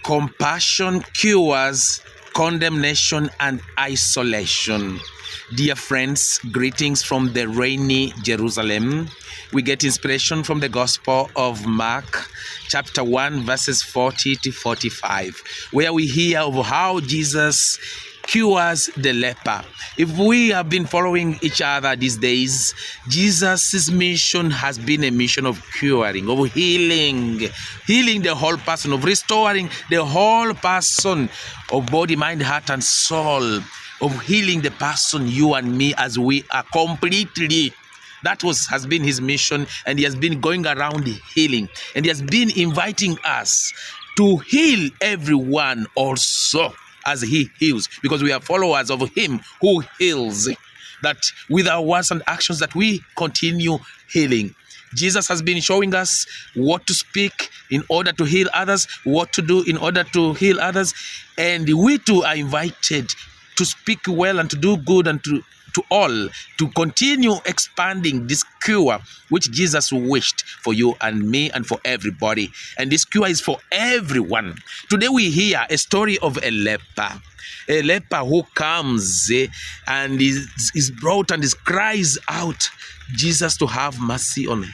Compassion cures condemnation and isolation. Dear friends, greetings from the rainy Jerusalem. We get inspiration from the Gospel of Mark, chapter 1, verses 40 to 45, where we hear of how Jesus cures the leper. If we have been following each other these days, Jesus' mission has been a mission of curing, of healing the whole person, of restoring the whole person of body, mind, heart, and soul, of healing the person, you and me, as we are completely. That has been his mission, and he has been going around healing, and he has been inviting us to heal everyone also as he heals, because we are followers of him who heals, that with our words and actions that we continue healing. Jesus has been showing us what to speak in order to heal others, what to do in order to heal others, and we too are invited to speak well and to do good and to all, to continue expanding this cure which Jesus wished for you and me and for everybody. And this cure is for everyone. Today we hear a story of a leper who comes and is brought and cries out Jesus to have mercy on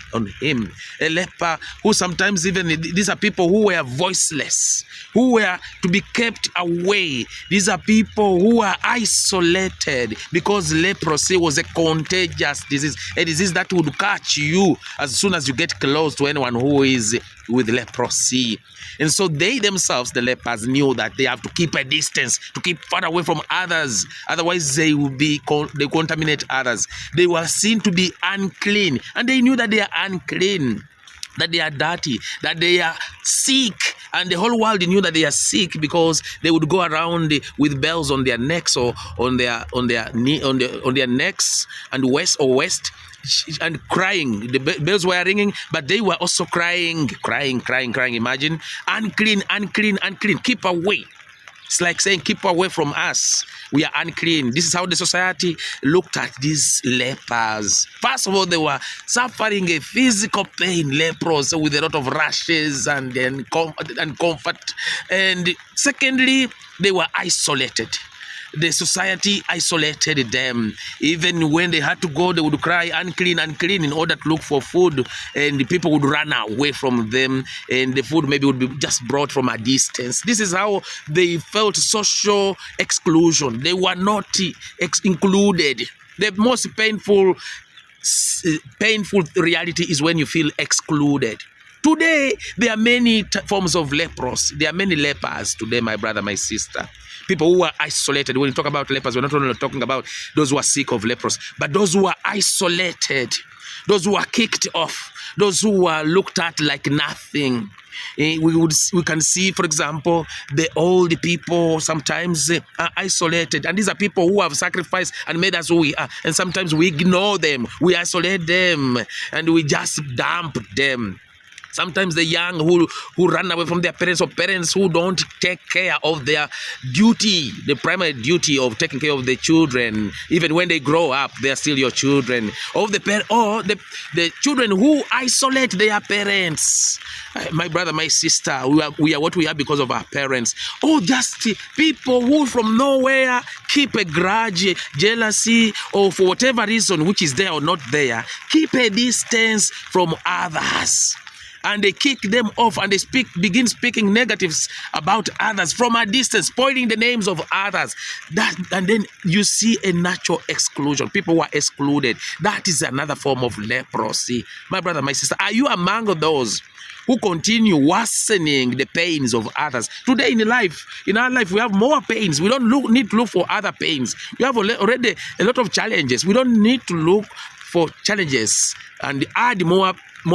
him. A leper who sometimes even, these are people who were voiceless, who were to be kept away. These are people who are isolated because leprosy was a contagious disease, a disease that would catch you as soon as you get close to anyone who is with leprosy. And so they themselves, the lepers, knew that they have to keep a distance, to keep far away from others. Otherwise, they contaminate others. They were seen to be unclean, and they knew that they are unclean, that they are dirty, that they are sick, and the whole world knew that they are sick because they would go around with bells on their necks or on their necks and waist, and crying. The bells were ringing, but they were also crying. Imagine, unclean, unclean, unclean. Keep away. It's like saying, keep away from us. We are unclean. This is how the society looked at these lepers. First of all, they were suffering a physical pain, lepers, with a lot of rashes and comfort. And secondly, they were isolated. The society isolated them. Even when they had to go, they would cry, unclean, unclean, in order to look for food, and the people would run away from them, and the food maybe would be just brought from a distance. This is how they felt social exclusion. They were not included. The most painful reality is when you feel excluded. Today, there are many forms of leprosy. There are many lepers today, my brother, my sister. People who are isolated. When you talk about lepers, we're not only talking about those who are sick of leprosy, but those who are isolated, those who are kicked off, those who are looked at like nothing. We can see, for example, the old people sometimes are isolated, and these are people who have sacrificed and made us who we are, and sometimes we ignore them, we isolate them, and we just dump them. Sometimes the young who run away from their parents, or parents who don't take care of their duty, the primary duty of taking care of the children. Even when they grow up, they are still your children. Or the children who isolate their parents. My brother, my sister, we are what we are because of our parents. Or just people who from nowhere keep a grudge, jealousy, or for whatever reason, which is there or not there, keep a distance from others. And they kick them off, and they begin speaking negatives about others from a distance, pointing the names of others. And then you see a natural exclusion. People who are excluded. That is another form of leprosy. My brother, my sister, are you among those who continue worsening the pains of others? Today in our life, we have more pains. We don't need to look for other pains. We have already a lot of challenges. We don't need to look for challenges and add more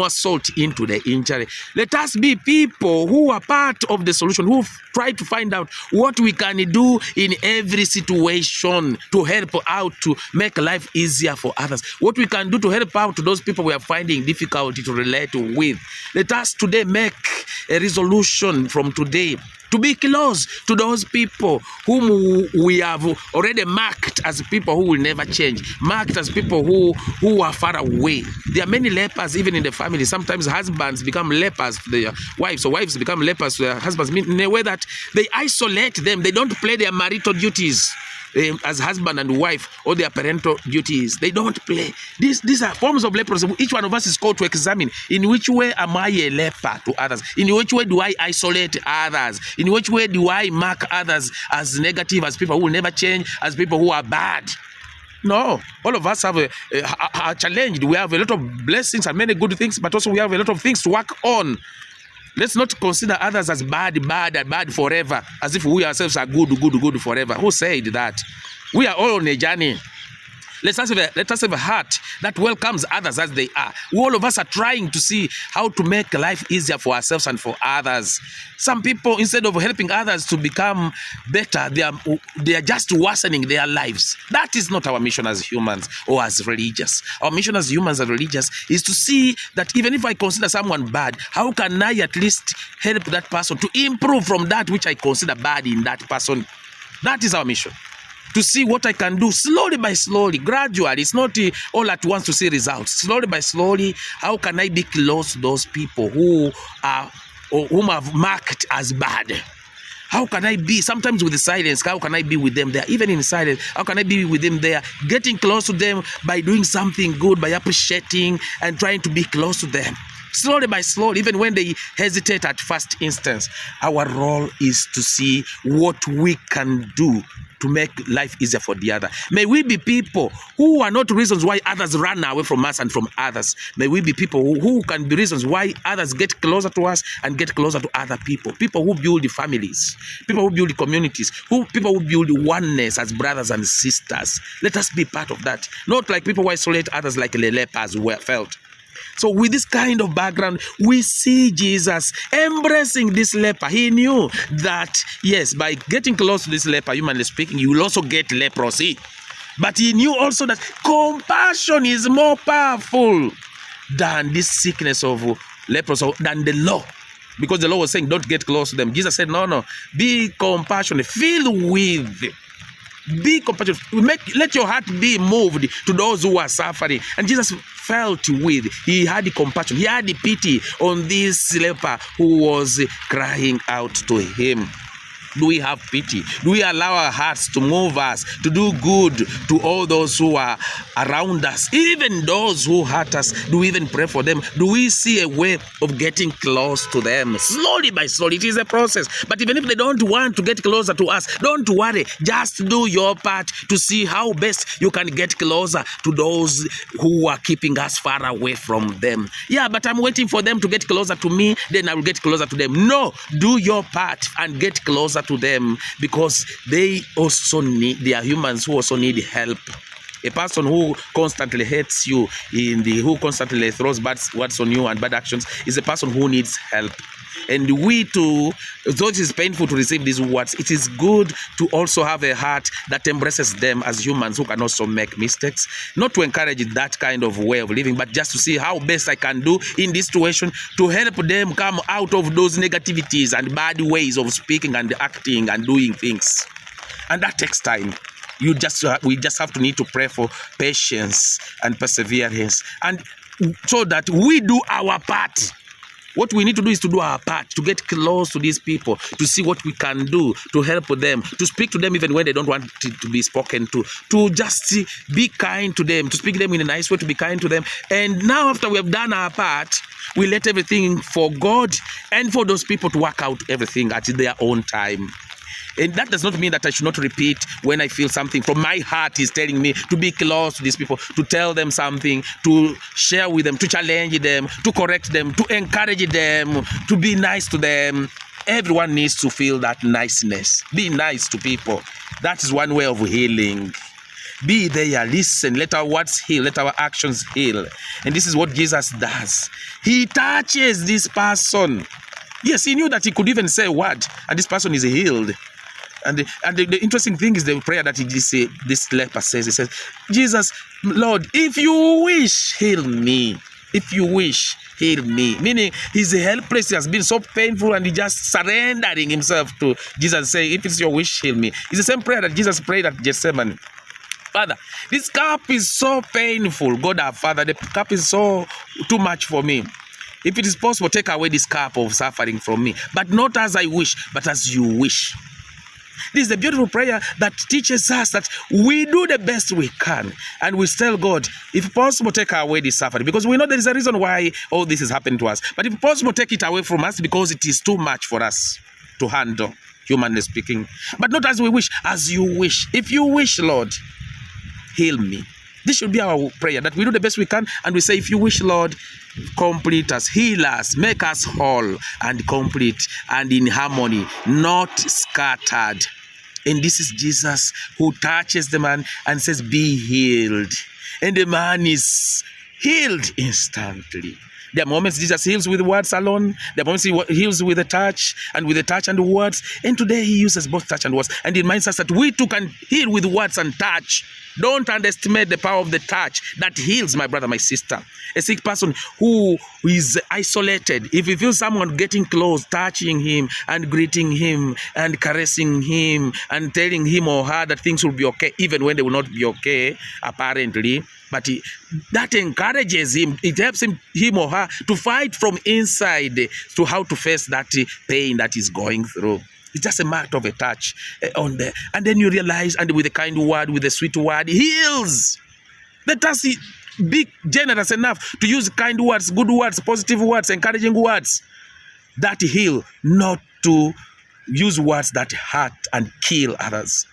salt into the injury. Let us be people who are part of the solution, who try to find out what we can do in every situation to help out, to make life easier for others. What we can do to help out to those people we are finding difficulty to relate with. Let us today make a resolution from today To be close to those people whom we have already marked as people who will never change, marked as people who are far away. There are many lepers even in the family. Sometimes husbands become lepers to their wives, or wives become lepers to their husbands, in a way that they isolate them. They don't play their marital duties as husband and wife, or their parental duties. They don't play. These are forms of leprosy. Each one of us is called to examine, in which way am I a leper to others? In which way do I isolate others? In which way do I mark others as negative, as people who will never change, as people who are bad? No, all of us have a challenge. We have a lot of blessings and many good things, but also we have a lot of things to work on. Let's not consider others as bad forever, as if we ourselves are good forever. Who said that? We are all on a journey. Let us have a heart that welcomes others as they are. All of us are trying to see how to make life easier for ourselves and for others. Some people, instead of helping others to become better, they are just worsening their lives. That is not our mission as humans or as religious. Our mission as humans and religious is to see that even if I consider someone bad, how can I at least help that person to improve from that which I consider bad in that person? That is our mission. To see what I can do slowly by slowly, gradually. It's not all at once to see results. Slowly by slowly, how can I be close to those people who are, or whom I've marked as bad? How can I be, sometimes with the silence, how can I be with them there? Even in silence, how can I be with them there? Getting close to them by doing something good, by appreciating and trying to be close to them. Slowly by slowly, even when they hesitate at first instance, our role is to see what we can do to make life easier for the other. May we be people who are not reasons why others run away from us and from others. May we be people who can be reasons why others get closer to us and get closer to other people. People who build families, people who build communities, people who build oneness as brothers and sisters. Let us be part of that. Not like people who isolate others like the lepers were felt. So with this kind of background, we see Jesus embracing this leper. He knew that, yes, by getting close to this leper, humanly speaking, you will also get leprosy. But he knew also that compassion is more powerful than this sickness of leprosy, than the law. Because the law was saying, don't get close to them. Jesus said, no, be compassionate, filled with. Be compassionate. Let your heart be moved to those who are suffering. And Jesus felt with. He had the compassion. He had the pity on this leper who was crying out to him. Do we have pity? Do we allow our hearts to move us to do good to all those who are around us, even those who hurt us? Do we even pray for them? Do we see a way of getting close to them? Slowly by slowly, it is a process. But even if they don't want to get closer to us, don't worry. Just do your part to see how best you can get closer to those who are keeping us far away from them. Yeah, but I'm waiting for them to get closer to me, then I will get closer to them. No, do your part and get closer to them, because they are humans who also need help. A person who constantly hates you, who constantly throws bad words on you and bad actions, is a person who needs help. And we too, though it is painful to receive these words, it is good to also have a heart that embraces them as humans who can also make mistakes. Not to encourage that kind of way of living, but just to see how best I can do in this situation to help them come out of those negativities and bad ways of speaking and acting and doing things. And that takes time. We just need to pray for patience and perseverance, and so that we do our part. What we need to do is to do our part, to get close to these people, to see what we can do to help them, to speak to them even when they don't want it to be spoken to just be kind to them, to speak to them in a nice way, to be kind to them. And now after we have done our part, we let everything for God and for those people to work out everything at their own time. And that does not mean that I should not repeat when I feel something from my heart is telling me to be close to these people, to tell them something, to share with them, to challenge them, to correct them, to encourage them, to be nice to them. Everyone needs to feel that niceness. Be nice to people. That is one way of healing. Be there, listen, let our words heal, let our actions heal. And this is what Jesus does. He touches this person. Yes, he knew that he could even say a word, and this person is healed. And the interesting thing is the prayer that this leper says. He says, Jesus, Lord, if you wish, heal me. If you wish, heal me. Meaning, his helpless has been so painful, and he just surrendering himself to Jesus, saying, if it's your wish, heal me. It's the same prayer that Jesus prayed at Gethsemane. Father, this cup is so painful. God our Father, the cup is so too much for me. If it is possible, take away this cup of suffering from me. But not as I wish, but as you wish. This is a beautiful prayer that teaches us that we do the best we can. And we tell God, if possible, take away this suffering. Because we know there is a reason why all this is happening to us. But if possible, take it away from us, because it is too much for us to handle, humanly speaking. But not as we wish, as you wish. If you wish, Lord, heal me. This should be our prayer, that we do the best we can, and we say, if you wish, Lord, complete us, heal us, make us whole and complete and in harmony, not scattered. And this is Jesus who touches the man and says, be healed. And the man is healed instantly. There are moments Jesus heals with words alone. There are moments he heals with a touch, and with a touch and words. And today he uses both touch and words. And he reminds us that we too can heal with words and touch. Don't underestimate the power of the touch that heals, my brother, my sister. A sick person who is isolated, if he feels someone getting close, touching him and greeting him and caressing him and telling him or her that things will be okay, even when they will not be okay, apparently, but that encourages him. It helps him or her to fight from inside to how to face that pain that he's going through. It's just a matter of a touch on there. And then you realize, and with a kind word, with a sweet word, he heals. Let us be generous enough to use kind words, good words, positive words, encouraging words that heal, not to use words that hurt and kill others.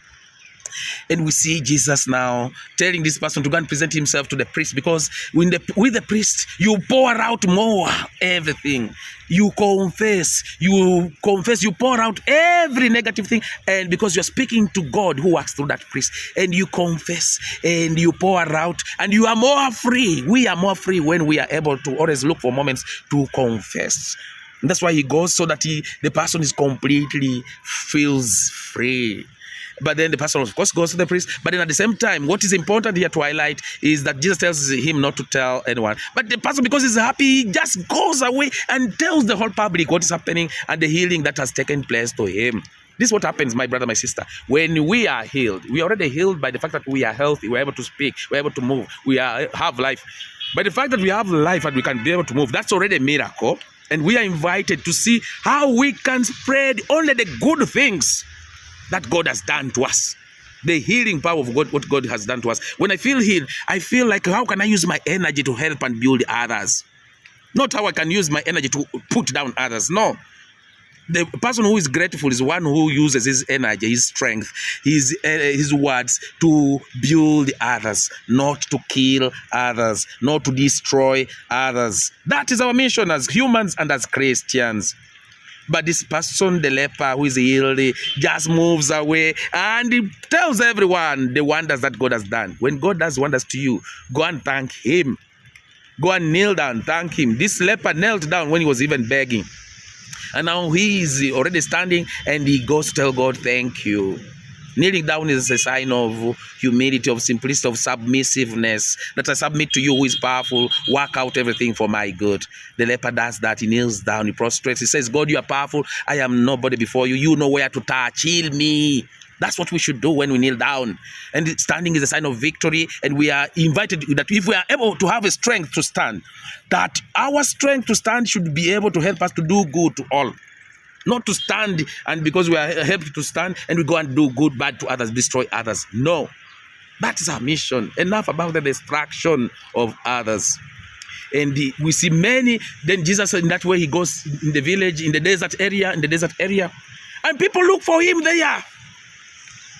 And we see Jesus now telling this person to go and present himself to the priest, because with the priest, you pour out more everything. You confess, you pour out every negative thing. And because you're speaking to God who works through that priest, and you confess and you pour out, and you are more free. We are more free when we are able to always look for moments to confess. And that's why he goes, so that the person is completely feels free. But then the person, of course, goes to the priest. But then at the same time, what is important here to highlight is that Jesus tells him not to tell anyone. But the person, because he's happy, he just goes away and tells the whole public what is happening and the healing that has taken place to him. This is what happens, my brother, my sister. When we are healed, we are already healed by the fact that we are healthy, we're able to speak, we're able to move, have life. By the fact that we have life and we can be able to move, that's already a miracle. And we are invited to see how we can spread only the good things that God has done to us. The healing power of God, what God has done to us. When I feel healed, I feel like, how can I use my energy to help and build others? Not how I can use my energy to put down others. No. The person who is grateful is one who uses his energy, his strength, his words to build others, not to kill others, not to destroy others. That is our mission as humans and as Christians. But this person, the leper who is healed, just moves away and he tells everyone the wonders that God has done. When God does wonders to you, go and thank him. Go and kneel down, thank him. This leper knelt down when he was even begging. And now he is already standing and he goes to tell God, thank you. Kneeling down is a sign of humility, of simplicity, of submissiveness, that I submit to you who is powerful, work out everything for my good. The leper does that. He kneels down, he prostrates, he says, God, you are powerful, I am nobody before you, you know where to touch, heal me. That's what we should do when we kneel down. And standing is a sign of victory, and we are invited that if we are able to have a strength to stand, that our strength to stand should be able to help us to do good to all. Not to stand, and because we are helped to stand, and we go and do good, bad to others, destroy others. No. That is our mission. Enough about the destruction of others. And we see many, then Jesus in that way, he goes in the village, in the desert area, and people look for him there.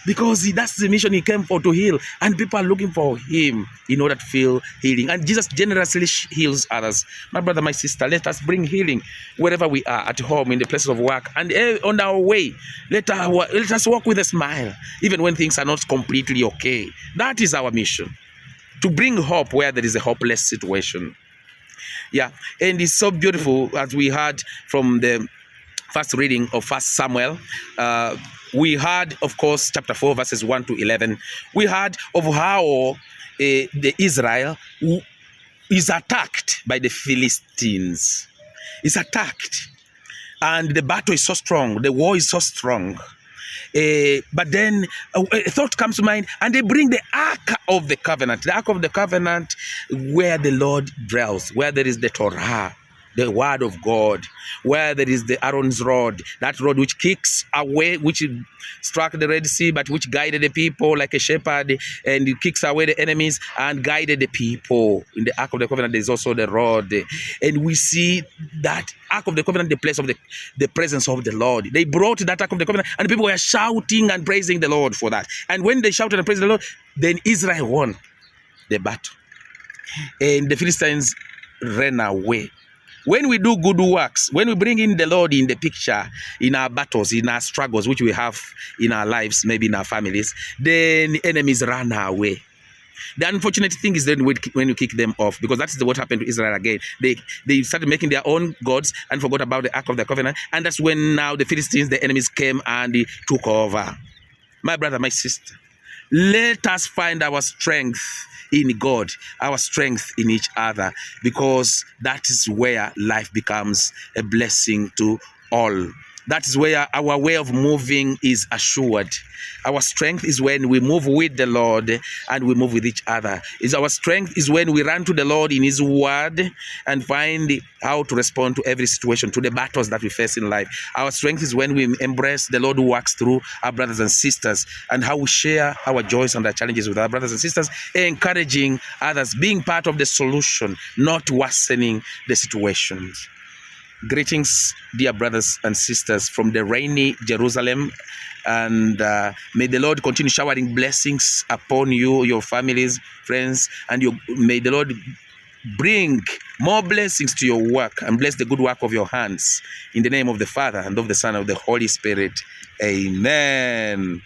Because that's the mission he came for, to heal. And people are looking for him in order to feel healing. And Jesus generously heals others. My brother, my sister, let us bring healing wherever we are, at home, in the places of work, and on our way. Let us walk with a smile, even when things are not completely okay. That is our mission, to bring hope where there is a hopeless situation. Yeah, and it's so beautiful, as we heard from the first reading of 1 Samuel. We heard, of course, chapter 4, verses 1 to 11. We heard of how the Israel is attacked by the Philistines. Is attacked. And the battle is so strong. The war is so strong. But then a thought comes to mind, and they bring the Ark of the Covenant. The Ark of the Covenant, where the Lord dwells, where there is the Torah, the word of God, where there is the Aaron's rod, that rod which kicks away, which struck the Red Sea, but which guided the people like a shepherd, and it kicks away the enemies and guided the people. In the Ark of the Covenant, there is also the rod. And we see that Ark of the Covenant, the place of the presence of the Lord. They brought that Ark of the Covenant, and people were shouting and praising the Lord for that. And when they shouted and praised the Lord, then Israel won the battle. And the Philistines ran away. When we do good works, when we bring in the Lord in the picture, in our battles, in our struggles, which we have in our lives, maybe in our families, then enemies run away. The unfortunate thing is then when you kick them off, because that is what happened to Israel again. They started making their own gods and forgot about the Ark of the Covenant. And that's when now the Philistines, the enemies, came and took over. My brother, my sister, let us find our strength in God, our strength in each other, because that is where life becomes a blessing to all. That is where our way of moving is assured. Our strength is when we move with the Lord and we move with each other. Our strength is when we run to the Lord in His word and find how to respond to every situation, to the battles that we face in life. Our strength is when we embrace the Lord who works through our brothers and sisters, and how we share our joys and our challenges with our brothers and sisters, encouraging others, being part of the solution, not worsening the situations. Greetings, dear brothers and sisters, from the rainy Jerusalem, and may the Lord continue showering blessings upon you, your families, friends, and may the Lord bring more blessings to your work and bless the good work of your hands. In the name of the Father, and of the Son, and of the Holy Spirit. Amen.